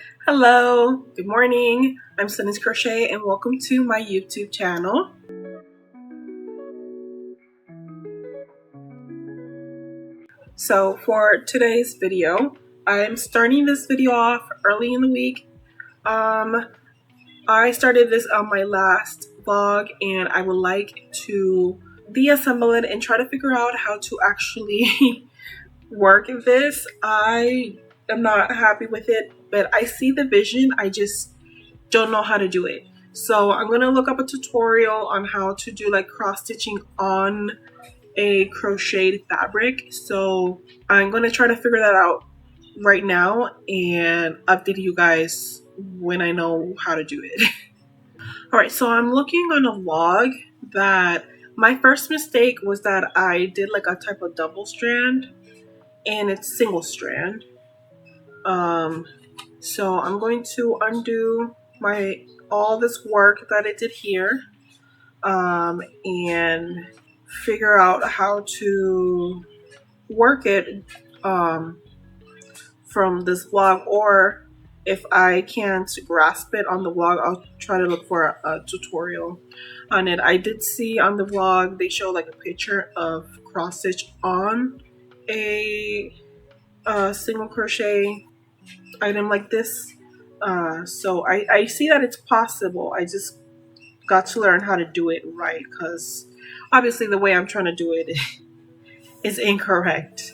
Hello, good morning. I'm StunningsCrochet and welcome to my YouTube channel. So for today's video, I'm starting this video off early in the week. I started this on my last vlog and I would like to deassemble it and try to figure out how to actually work this. I am not happy with it, but I see the vision. I just don't know how to do it. So I'm gonna look up a tutorial on how to do like cross stitching on a crocheted fabric. So I'm gonna try to figure that out right now and update you guys when I know how to do it. Alright, so I'm looking on a vlog that my first mistake was that I did like a type of double strand and it's single strand. So I'm going to undo all this work that I did here and figure out how to work it from this vlog, or if I can't grasp it on the vlog, I'll try to look for a tutorial on it. I did see on the vlog they show like a picture of cross stitch on a single crochet item like this. So I see that it's possible. I just got to learn how to do it right, because obviously the way I'm trying to do it is incorrect.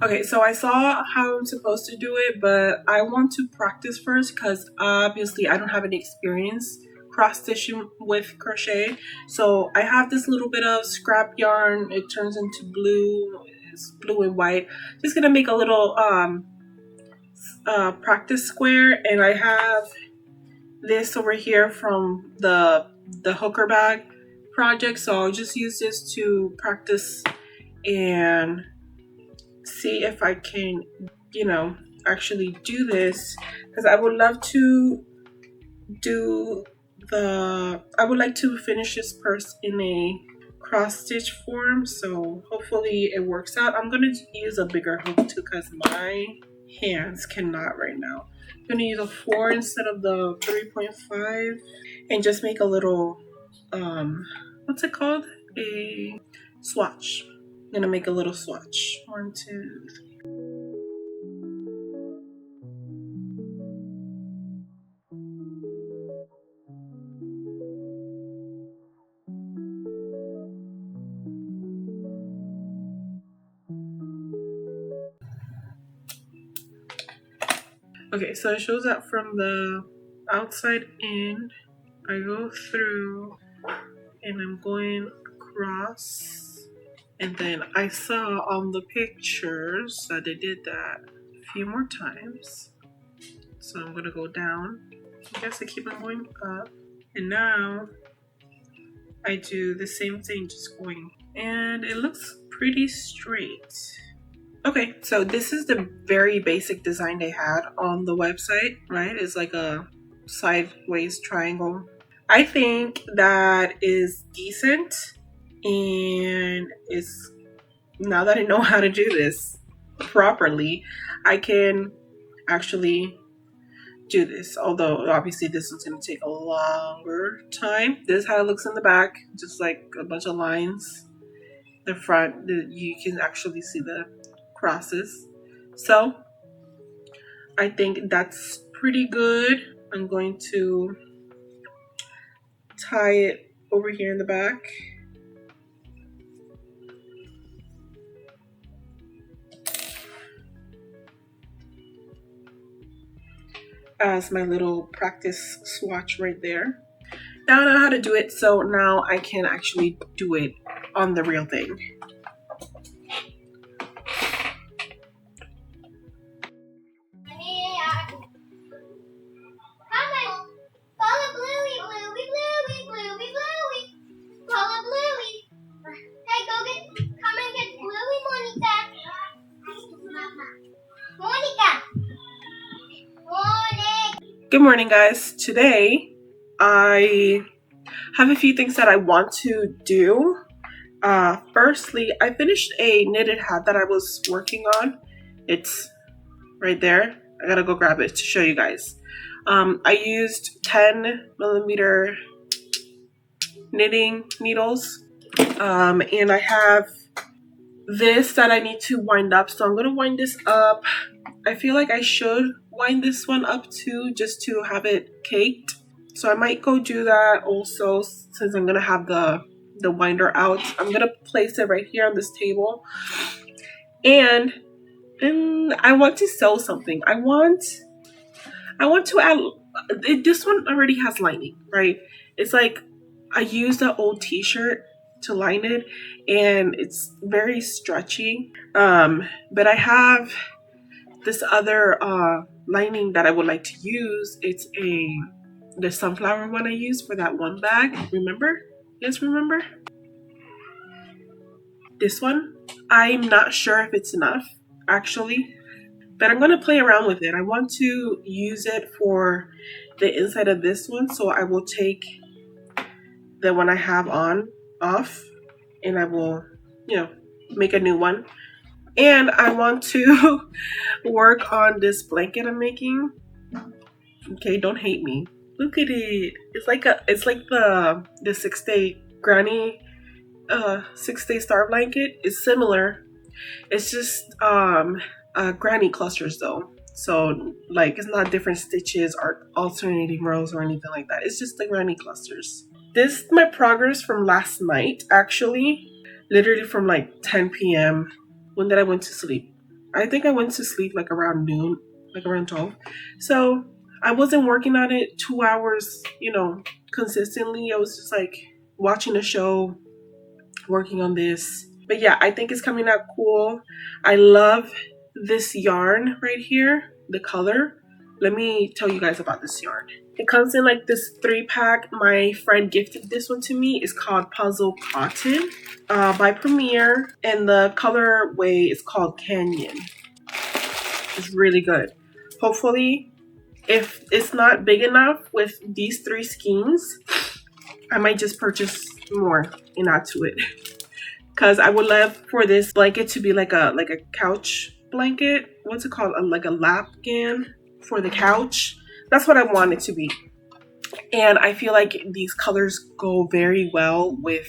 Okay, so I saw how I'm supposed to do it, but I want to practice first because obviously I don't have any experience cross stitching with crochet. So I have this little bit of scrap yarn. It turns into blue. It's blue and white. Just gonna make a little practice square, and I have this over here from the hooker bag project. So I'll just use this to practice and see if I can, actually do this, because I would love to I would like to finish this purse in a cross stitch form, so hopefully it works out. I'm going to use a bigger hook too because my hands cannot right now. I'm going to use a 4 instead of the 3.5 and just make a little, what's it called? A swatch. I'm going to make a little swatch. 1, 2, 3. Okay, so it shows that from the outside in, I go through and I'm going across, and then I saw on the pictures that they did that a few more times. So I'm gonna go down. I guess I keep on going up, and now I do the same thing, just going, and it looks pretty straight. Okay, so this is the very basic design they had on the website, right? It's like a sideways triangle. I think that is decent, and it's, now that I know how to do this properly, I can actually do this. Although obviously this is going to take a longer time. This is how it looks in the back, just like a bunch of lines. The front, you can actually see the crosses. So I think that's pretty good. I'm going to tie it over here in the back. As my little practice swatch right there. Now I know how to do it, so now I can actually do it on the real thing. Good morning, guys. Today I have a few things that I want to do. Firstly, I finished a knitted hat that I was working on. It's right there. I gotta go grab it to show you guys. I used 10mm knitting needles, and I have this that I need to wind up, so I'm gonna wind this up. I feel like I should wind this one up too, just to have it caked. So I might go do that also, since I'm gonna have the winder out. I'm gonna place it right here on this table, and I want to sew something. I want to add. This one already has lining, right? It's like I used an old t-shirt to line it, and it's very stretchy. But I have this other lining that I would like to use. It's the sunflower one I used for that one bag. Remember? Yes, remember? This one. I'm not sure if it's enough, actually, but I'm going to play around with it. I want to use it for the inside of this one, so I will take the one I have on off, and I will, make a new one. And I want to work on this blanket I'm making. Okay, don't hate me. Look at it. It's like the 6-day granny 6-day star blanket. It's similar. It's just granny clusters though. So like it's not different stitches or alternating rows or anything like that. It's just the granny clusters. This is my progress from last night, actually. Literally from like 10 p.m. When did I went to sleep? I think I went to sleep like around noon, like around 12. So I wasn't working on it 2 hours, consistently. I was just like watching a show, working on this. But yeah, I think it's coming out cool. I love this yarn right here, the color. Let me tell you guys about this yarn. It comes in like this 3-pack. My friend gifted this one to me. It's called Puzzle Cotton by Premier, and the colorway is called Canyon. It's really good. Hopefully, if it's not big enough with these 3 skeins, I might just purchase more and add to it. Because I would love for this blanket to be like a couch blanket. What's it called? Like a lapgan for the couch. That's what I want it to be. And I feel like these colors go very well with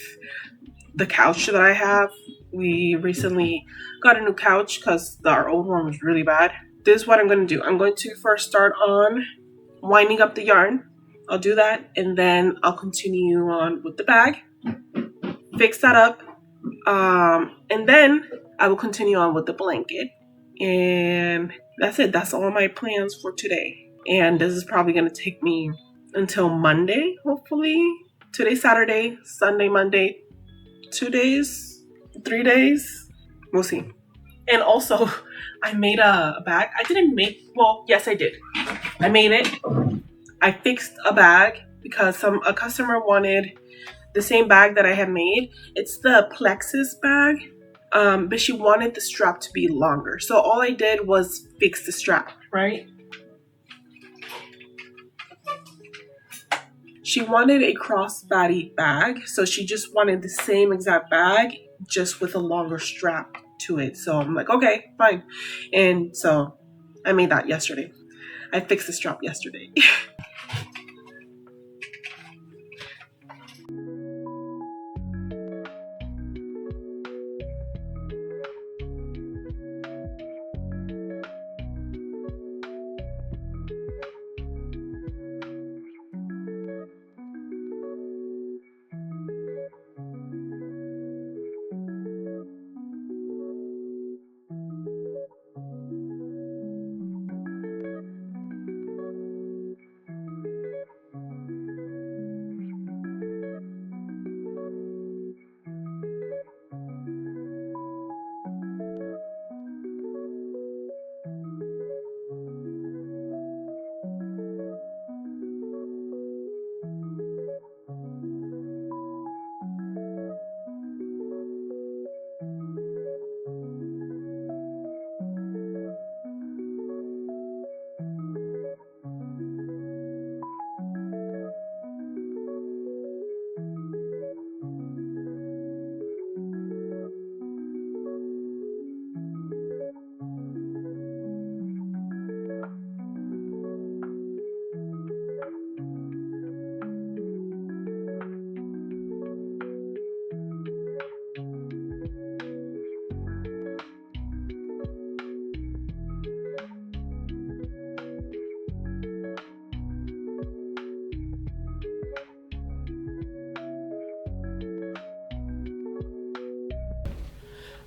the couch that I have. We recently got a new couch because our old one was really bad. This is what I'm going to do. I'm going to first start on winding up the yarn. I'll do that, and then I'll continue on with the bag, fix that up, and then I will continue on with the blanket. And that's it. That's all my plans for today. And this is probably going to take me until Monday, hopefully. Today's Saturday, Sunday, Monday, 2 days, 3 days. We'll see. And also, I made a bag. I didn't make, well, yes, I did. I made it. I fixed a bag because a customer wanted the same bag that I had made. It's the plexus bag, but she wanted the strap to be longer. So all I did was fix the strap, right? She wanted a crossbody bag, so she just wanted the same exact bag, just with a longer strap to it. So I'm like, okay, fine. And so I made that yesterday. I fixed the strap yesterday.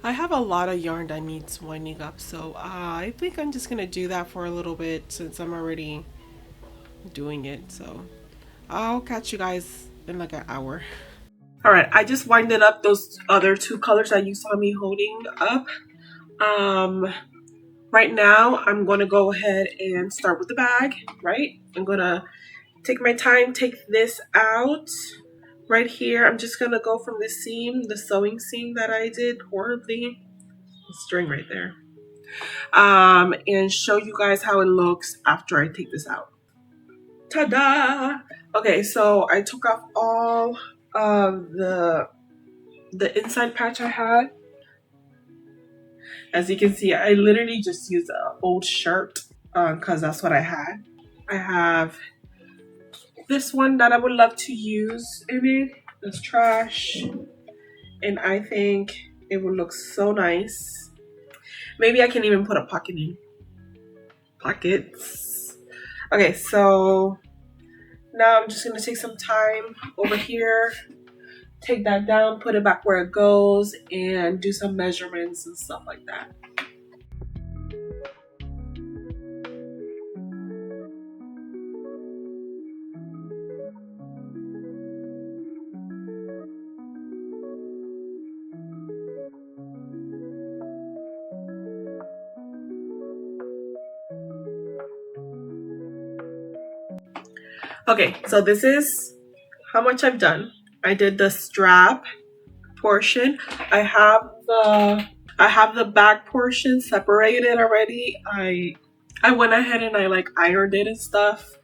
I have a lot of yarn that needs winding up, so I think I'm just gonna do that for a little bit since I'm already doing it. So I'll catch you guys in like an hour. All right, I just winded up those other two colors that you saw me holding up. Right now I'm gonna go ahead and start with the bag, right? I'm gonna take my time, take this out right here. I'm just gonna go from the seam, the sewing seam that I did horribly, the string right there, and show you guys how it looks after I take this out. Ta-da! Okay, so I took off all of the inside patch I had. As you can see, I literally just used an old shirt because that's what I had. I have this one that I would love to use in it. It's trash, and I think it would look so nice. Maybe I can even put a pocket in. Pockets. Okay, so now I'm just gonna take some time over here, take that down, put it back where it goes, and do some measurements and stuff like that. Okay, so this is how much I've done. I did the strap portion. I have the back portion separated already. I went ahead and I like ironed it and stuff.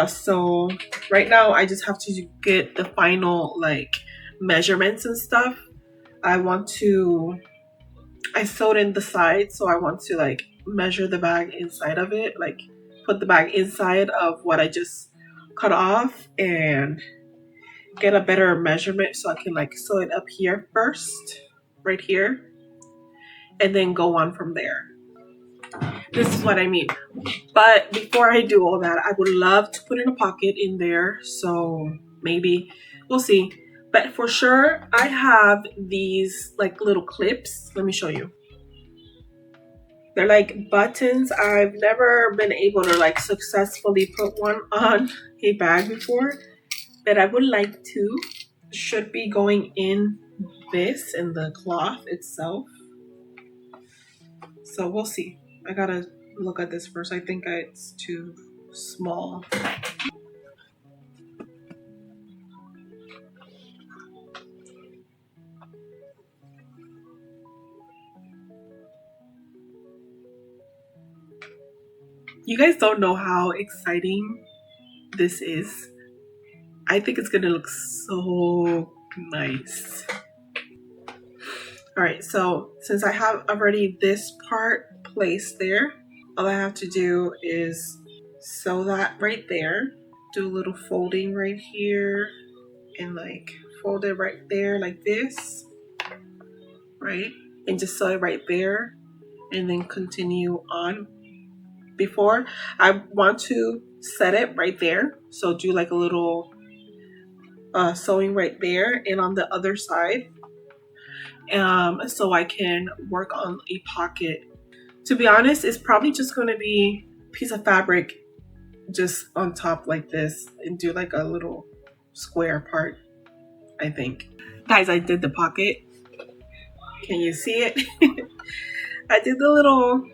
So right now I just have to get the final like measurements and stuff. I sewed in the side, so I want to like measure the bag inside of it, like put the bag inside of what I just cut off and get a better measurement so I can like sew it up here first, right here, and then go on from there. This is what I mean. But before I do all that, I would love to put in a pocket in there, so maybe we'll see. But for sure, I have these like little clips. Let me show you. They're like buttons. I've never been able to like successfully put one on a bag before, but I would like to. Should be going in this, in the cloth itself. So we'll see. I gotta look at this first. I think it's too small. You guys don't know how exciting this is. I think it's gonna look so nice. All right, so since I have already this part placed there, all I have to do is sew that right there, do a little folding right here, and like fold it right there like this, right? And just sew it right there, and then continue on. Before, I want to set it right there, so do like a little sewing right there and on the other side, so I can work on a pocket. To be honest, it's probably just going to be a piece of fabric just on top like this and do like a little square part, I think. Guys, I did the pocket. Can you see it? I did the little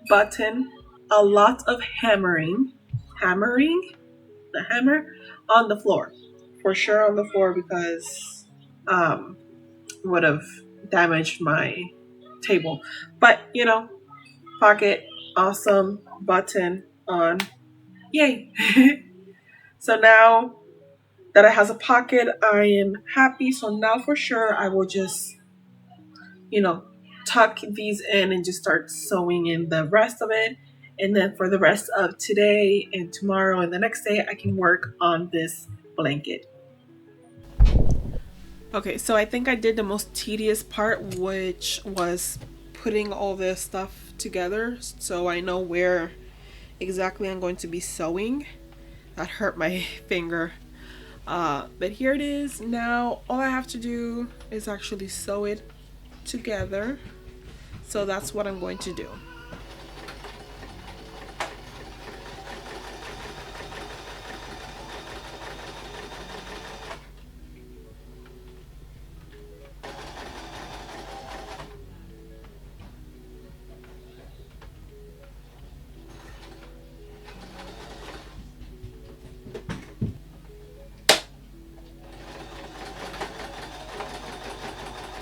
button. A lot of hammering the hammer on the floor, for sure on the floor, because would have damaged my table. But you know, pocket, awesome, button on, yay. So now that it has a pocket, I am happy. So now for sure I will just, you know, tuck these in and just start sewing in the rest of it. And then for the rest of today and tomorrow and the next day, I can work on this blanket. Okay, so I think I did the most tedious part, which was putting all this stuff together so I know where exactly I'm going to be sewing. That hurt my finger. But here it is. Now all I have to do is actually sew it together. So that's what I'm going to do.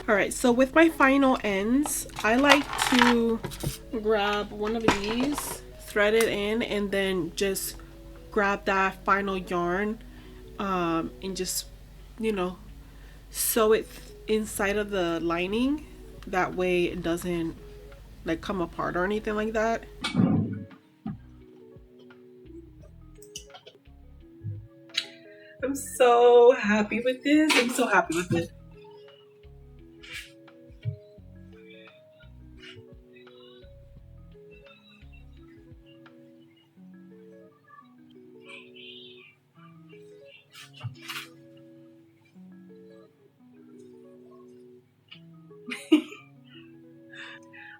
Alright, so with my final ends, I like to grab one of these, thread it in, and then just grab that final yarn and just, you know, sew it inside of the lining. That way it doesn't like come apart or anything like that. I'm so happy with this. I'm so happy with it.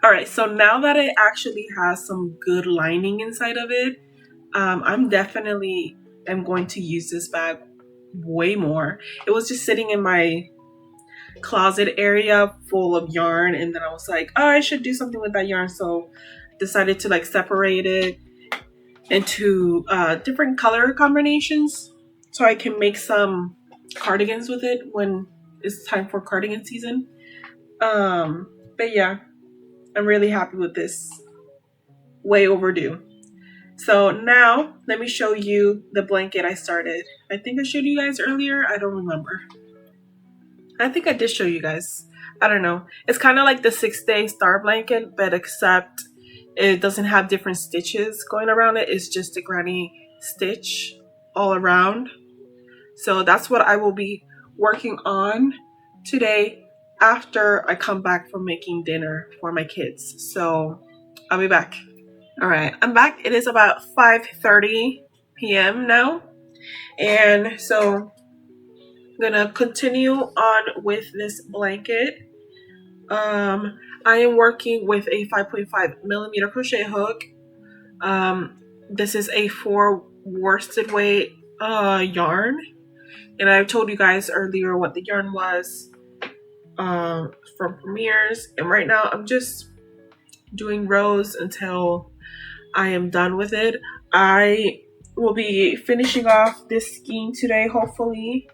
All right, so now that it actually has some good lining inside of it, I'm definitely am going to use this bag way more. It was just sitting in my closet area full of yarn, and then I was like, oh, I should do something with that yarn, so decided to like separate it into different color combinations so I can make some cardigans with it when it's time for cardigan season. But yeah, I'm really happy with this. Way overdue. So now let me show you the blanket I started. I think I showed you guys earlier. I don't remember. I think I did show you guys. I don't know. It's kind of like the 6-day star blanket, but except it doesn't have different stitches going around it. It's just a granny stitch all around. So that's what I will be working on today after I come back from making dinner for my kids. So I'll be back. All right, I'm back. It is about 5:30 p.m. now. And so I'm gonna continue on with this blanket. I am working with a 5.5mm crochet hook. This is a 4 worsted weight yarn. And I told you guys earlier what the yarn was from Premier's. And right now I'm just doing rows until I am done with it. I will be finishing off this skein today, hopefully.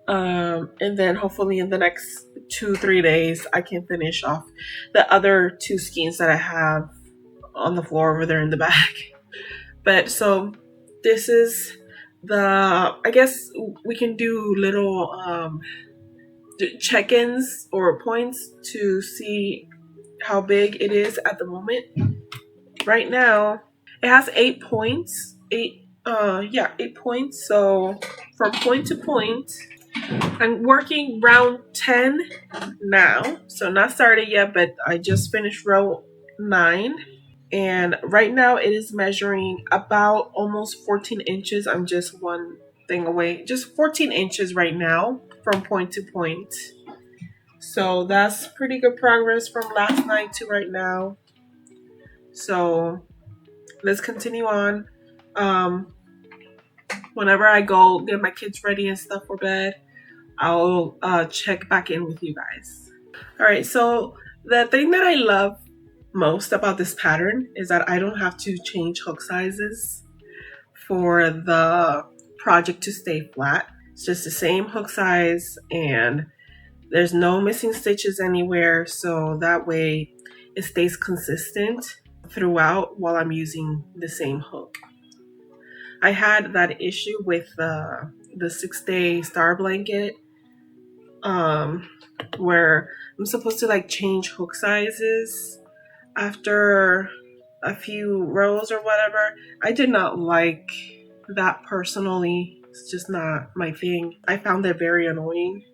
And then hopefully in the next 2-3 days, I can finish off the other 2 skeins that I have on the floor over there in the back. But so this is the, I guess we can do little check-ins or points to see how big it is at the moment. Right now, it has 8 points. 8 points. So from point to point, I'm working round 10 now. So not started yet, but I just finished row 9. And right now it is measuring about almost 14 inches. I'm just one thing away. Just 14 inches right now from point to point. So that's pretty good progress from last night to right now. So let's continue on. Whenever I go get my kids ready and stuff for bed, I'll check back in with you guys. All right, so the thing that I love most about this pattern is that I don't have to change hook sizes for the project to stay flat. It's just the same hook size and there's no missing stitches anywhere, so that way it stays consistent throughout while I'm using the same hook. I had that issue with the 6-day star blanket where I'm supposed to like change hook sizes after a few rows or whatever. I did not like that personally. It's just not my thing. I found that very annoying,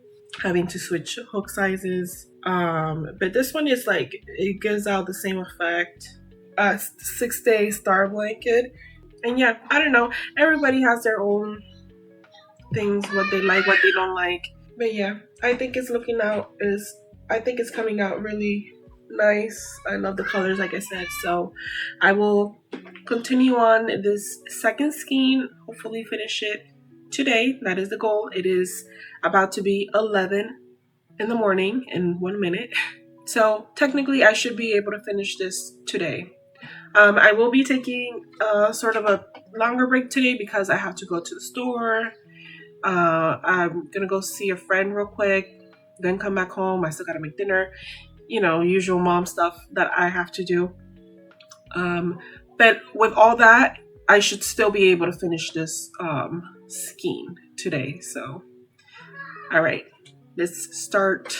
having to switch hook sizes. But this one is like, it gives out the same effect as 6-day star blanket. And yeah, I don't know. Everybody has their own things, what they like, what they don't like. But yeah, I think it's coming out really nice. I love the colors, like I said. So I will continue on this second skein, hopefully finish it today. That is the goal. It is about to be 11 in the morning in 1 minute. So technically I should be able to finish this today. I will be taking sort of a longer break today because I have to go to the store. I'm gonna go see a friend real quick, then come back home. I still gotta make dinner, you know, usual mom stuff that I have to do. But with all that, I should still be able to finish this skein today. So, all right, let's start.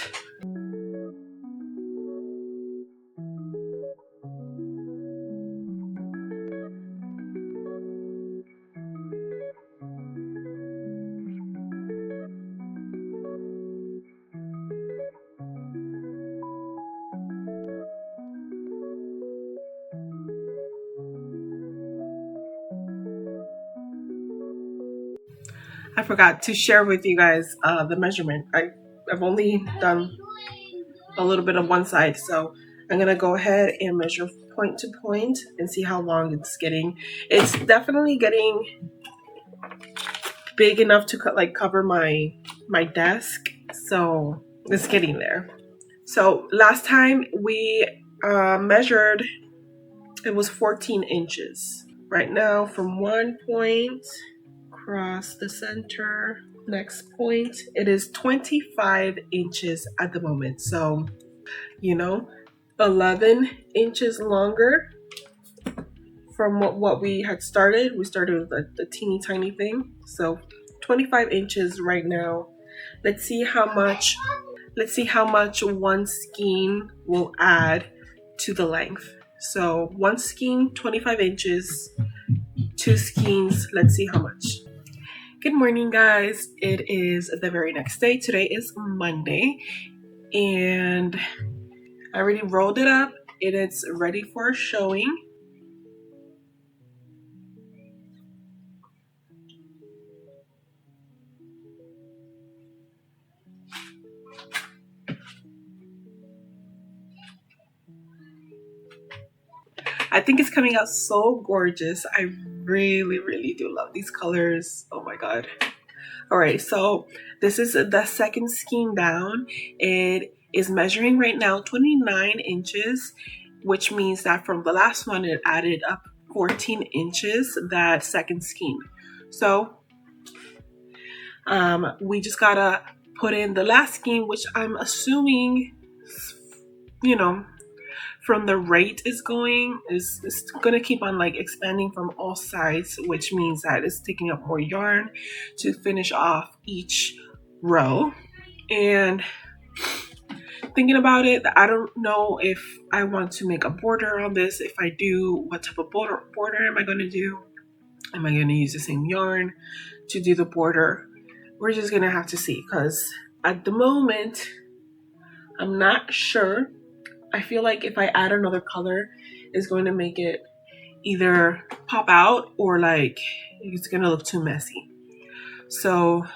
I forgot to share with you guys the measurement. I've only done a little bit of one side, so I'm gonna go ahead and measure point to point and see how long it's getting. It's definitely getting big enough to cover my desk, so it's getting there. So last time we measured, it was 14 inches. Right now, from one point across the center, next point, it is 25 inches at the moment. So, you know, 11 inches longer from what we had started. We started with the teeny tiny thing. So 25 inches right now. Let's see how much one skein will add to the length. So one skein, 25 inches, 2 skeins, let's see how much. Good morning, guys. It is the very next day. Today is Monday, and I already rolled it up and it's ready for showing. I think it's coming out so gorgeous. I really, really do love these colors. Oh my god. Alright, so this is the second skein down. It is measuring right now 29 inches, which means that from the last one it added up 14 inches, that second skein. So we just gotta put in the last skein, which I'm assuming, you know, from the rate is gonna keep on like expanding from all sides, which means that it's taking up more yarn to finish off each row. And thinking about it, I don't know if I want to make a border on this. If I do, what type of border am I gonna do? Am I gonna use the same yarn to do the border? We're just gonna have to see, because at the moment I'm not sure. I feel like if I add another color, it's going to make it either pop out or like it's going to look too messy. So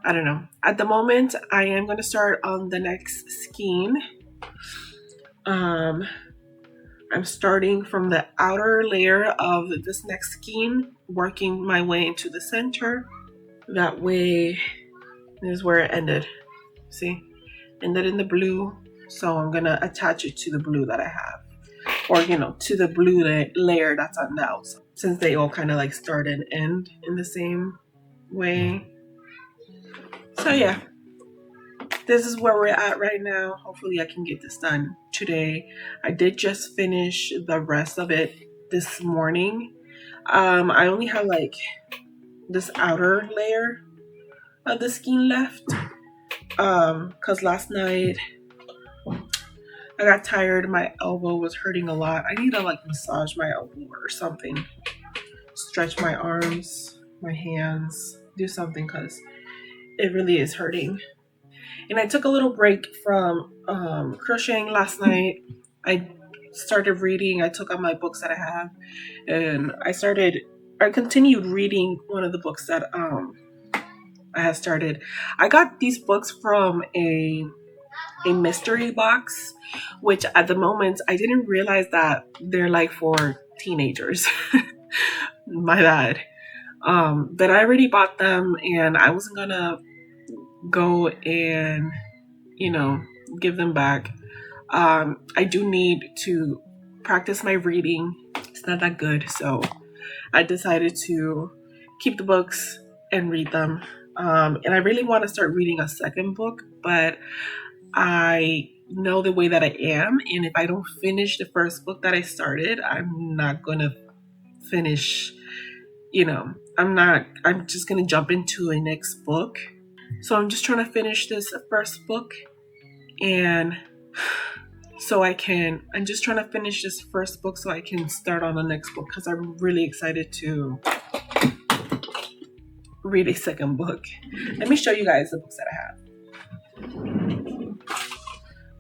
I don't know. At the moment, I am going to start on the next skein. I'm starting from the outer layer of this next skein, working my way into the center. That way, this is where it ended. See? Ended in the blue. So I'm gonna attach it to the blue that I have, or you know, to the blue layer that's on the outside, since they all kind of like start and end in the same way. So yeah, this is where we're at right now. Hopefully I can get this done today. I did just finish the rest of it this morning. I only have like this outer layer of the skein left, because last night I got tired. My elbow was hurting a lot. I need to like massage my elbow or something. Stretch my arms, my hands, do something, because it really is hurting. And I took a little break from crocheting last night. I started reading. I took out my books that I have, and I continued reading one of the books that I had started. I got these books from a mystery box, which at the moment I didn't realize that they're like for teenagers. My bad. But I already bought them and I wasn't gonna go and, you know, give them back. I do need to practice my reading. It's not that good, so I decided to keep the books and read them. And I really want to start reading a second book, but I know the way that I am, and if I don't finish the first book that I started, I'm not gonna finish, I'm just gonna jump into a next book. So I'm just trying to finish this first book, and I'm just trying to finish this first book so I can start on the next book, because I'm really excited to read a second book. Let me show you guys the books that I have.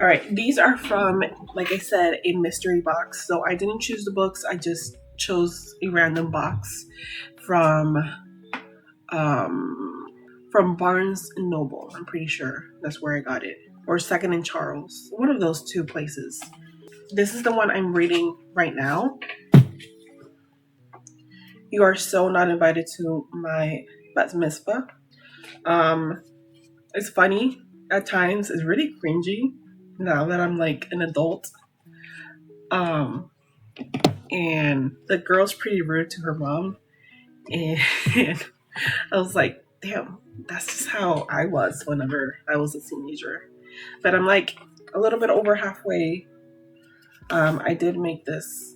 All right, these are from, like I said, a mystery box. So I didn't choose the books. I just chose a random box from Barnes and Noble. I'm pretty sure that's where I got it, or Second and Charles, one of those two places. This is the one I'm reading right now. You Are So Not Invited to My Bat Mitzvah. It's funny at times. It's really cringy now that I'm like an adult. And the girl's pretty rude to her mom. And I was like, damn, that's just how I was whenever I was a teenager. But I'm like a little bit over halfway. I did make this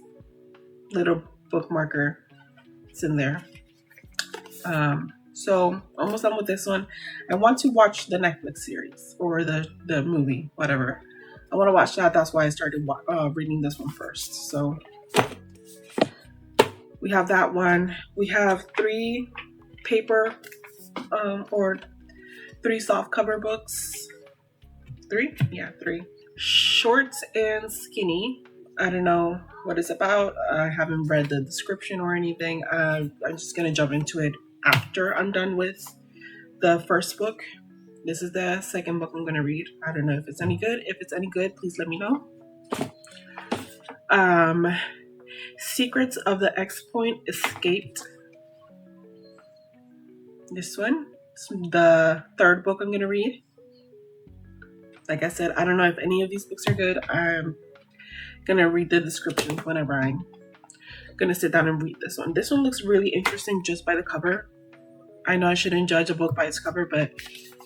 little bookmarker. It's in there. So almost done with this one. I want to watch the Netflix series or the movie, whatever. I want to watch that. That's why I started reading this one first. So we have that one. We have 3 paper or 3 soft cover books. 3? Yeah, 3. Short and Skinny. I don't know what it's about. I haven't read the description or anything. I'm just going to jump into it after I'm done with the first book. This is the second book I'm going to read. I don't know if it's any good. If it's any good, please let me know. Secrets of the X-Point Escaped. This one. It's the third book I'm going to read. Like I said, I don't know if any of these books are good. I'm going to read the description whenever I'm going to sit down and read this one. This one looks really interesting just by the cover. I know I shouldn't judge a book by its cover, but,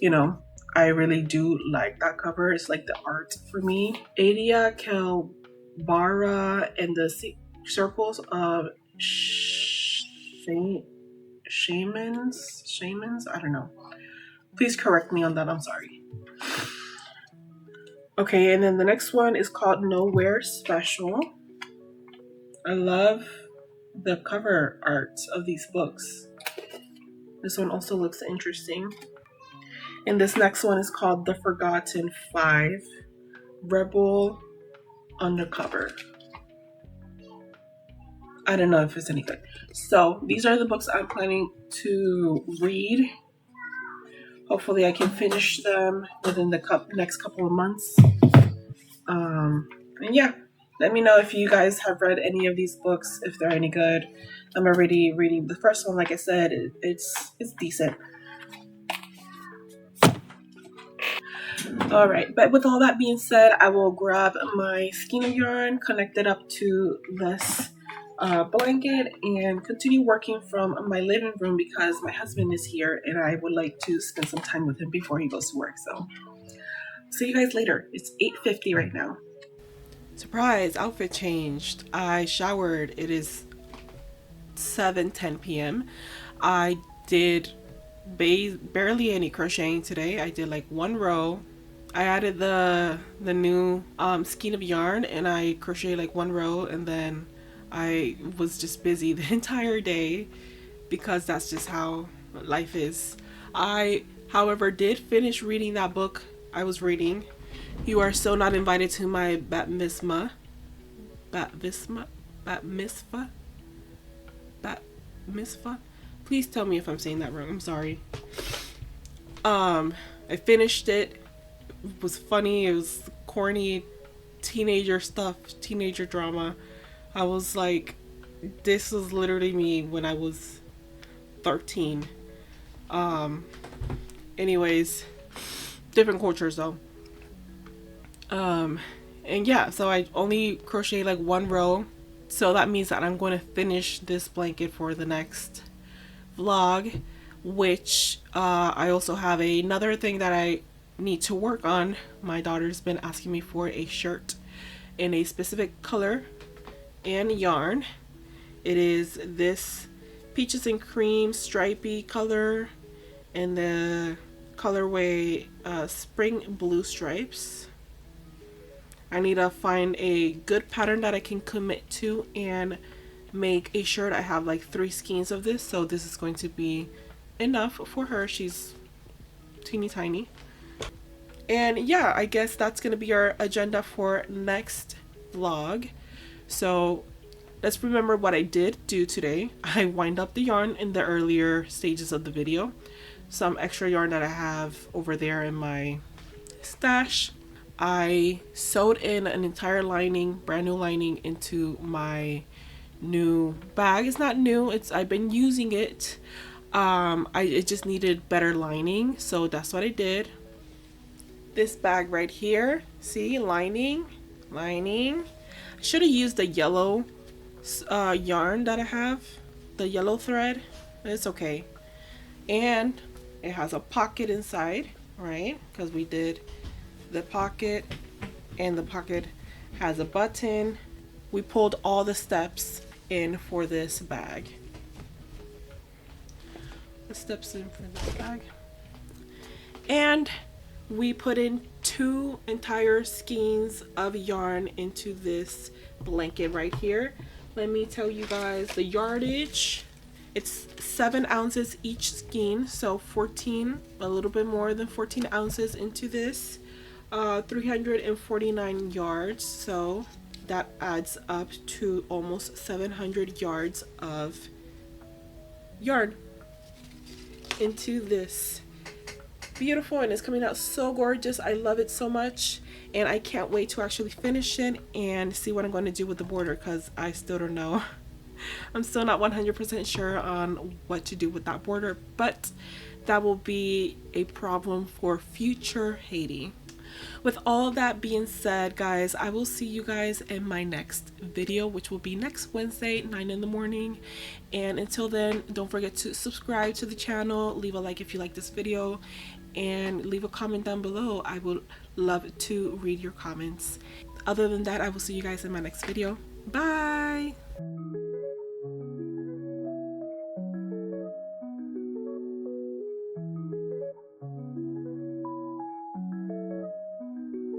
you know, I really do like that cover. It's like the art for me. Adia Kelbara and the Circles of Shamans? I don't know. Please correct me on that. I'm sorry. Okay, and then the next one is called Nowhere Special. I love the cover art of these books. This one also looks interesting. And this next one is called The Forgotten 5, Rebel Undercover. I don't know if it's any good. So these are the books I'm planning to read. Hopefully I can finish them within the next couple of months. And yeah, let me know if you guys have read any of these books, if they're any good. I'm already reading the first one. Like I said, it's decent. All right, but with all that being said, I will grab my skein of yarn, connect it up to this blanket, and continue working from my living room because my husband is here and I would like to spend some time with him before he goes to work. So see you guys later. It's 8:50 right now. Surprise, outfit changed. I showered. It is 7:10 p.m. I did barely any crocheting today. I did like 1 row. I added the new skein of yarn and I crocheted like 1 row, and then I was just busy the entire day because that's just how life is. I, however, did finish reading that book I was reading. You Are So Not Invited to My Bat Mitzvah. Please tell me if I'm saying that wrong. I'm sorry. I finished it. It was funny. It was corny, teenager stuff, teenager drama. I was like, this was literally me when I was 13. Um, anyways, different cultures though. Um, and yeah, so I only crocheted like one row. So that means that I'm going to finish this blanket for the next vlog, which I also have another thing that I need to work on. My daughter's been asking me for a shirt in a specific color and yarn. It is this peaches and cream stripy color and the colorway spring blue stripes. I need to find a good pattern that I can commit to and make a shirt. I have like 3 skeins of this, so this is going to be enough for her. She's teeny tiny. And yeah, I guess that's going to be our agenda for next vlog. So let's remember what I did do today. I wind up the yarn in the earlier stages of the video. Some extra yarn that I have over there in my stash. I sewed in an entire lining, brand new lining, into my new bag. It's not new, I've been using it. It just needed better lining, so that's what I did. This bag right here, see, lining. I should have used the yellow yarn that I have, the yellow thread. It's okay. And it has a pocket inside, right? Because we did the pocket, and the pocket has a button. We pulled all the steps in for this bag. The steps in for this bag. And we put in 2 entire skeins of yarn into this blanket right here. Let me tell you guys the yardage. It's 7 ounces each skein, so 14, a little bit more than 14 ounces into this. 349 yards, so that adds up to almost 700 yards of yarn into this. Beautiful, and it's coming out so gorgeous. I love it so much, and I can't wait to actually finish it and see what I'm going to do with the border, because I still don't know. I'm still not 100% sure on what to do with that border, but that will be a problem for future Haiti. With all that being said, guys, I will see you guys in my next video, which will be next Wednesday, 9 in the morning. And until then, don't forget to subscribe to the channel, leave a like if you like this video, and leave a comment down below. I would love to read your comments. Other than that, I will see you guys in my next video. Bye!